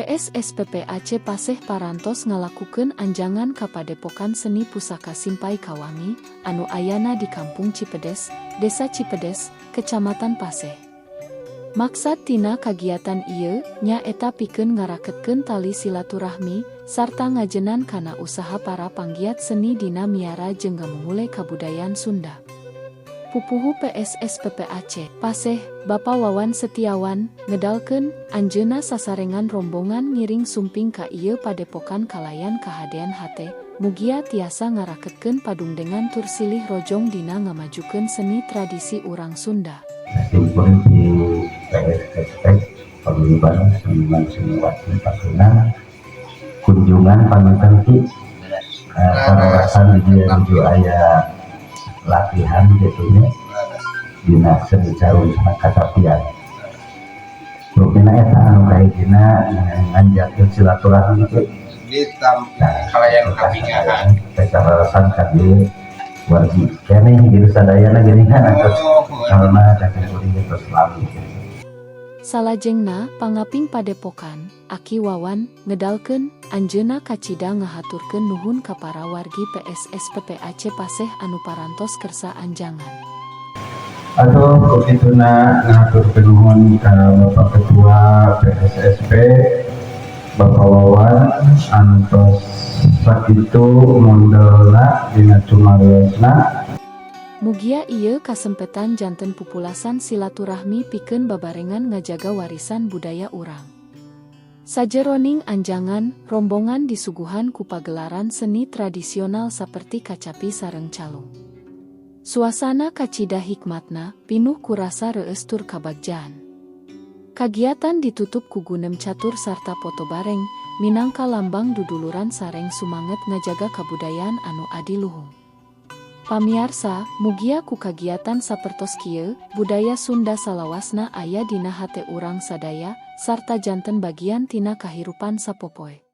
PSSPP Aceh Paseh parantos ngalakukeun anjangan ka Padepokan Seni Pusaka Simpai Kawangi, anu ayana di Kampung Cipedes, Desa Cipedes, Kecamatan Paseh. Maksad tina kagiatan ieu nyaeta pikeun ngarakeutkeun tali silaturahmi sarta ngajenan kana usaha para panggiat seni dina miara jeung ngamumule kabudayan Sunda. Pupuhu PSSPP Aceh Paseh, Bapak Wawan Setiawan, ngedalkeun anjeunna sasarengan rombongan ngiring sumping ka ieu padepokan kalayan kahadean hate, mugia tiasa ngarakeutkeun padungdengan tur silih rojong dina ngamajukeun seni tradisi urang Sunda. Kumpul di PSSP Paguyuban Seniman Seni Wati Pasungan kunjungan pamitenki karorasan di menuju aya latihan gitunya dina seni carun sana kasapian rupina eta anu kahijina nganjakeun silaturahmi di kalayan kapingahan karorasan ka dieu wargi keneh di sadayana geuningan atos kalna kategori terus lalu. Salajengna pangaping padepokan, Aki Wawan ngedalkeun anjeunna kacida ngahaturkeun nuhun ka para wargi PSSPP Aceh Paseh anu parantos kersa anjangan. Aduh kokituna ngahaturkeun nuhun ka Bapak Ketua PSSP Bapak Wawan antos sakitu mondelna dina cumarosna. Mugia ieu kasempetan janten pupulasan silaturahmi pikeun babarengan ngajaga warisan budaya urang. Sajeroning anjangan, rombongan disuguhan ku pagelaran seni tradisional saperti kacapi sareng calung. Suasana kacida hikmatna, pinuh ku rasa reueus tur kabagjaan. Kagiatan ditutup ku gunem catur sarta poto bareng, minangka lambang duduluran sareng sumanget ngajaga kabudayaan anu adiluhung. Pamiarsa, mugia ku kagiatan sapertos kieu, budaya Sunda salawasna aya dina hate urang sadaya, sarta janten bagian tina kahirupan sapopoe.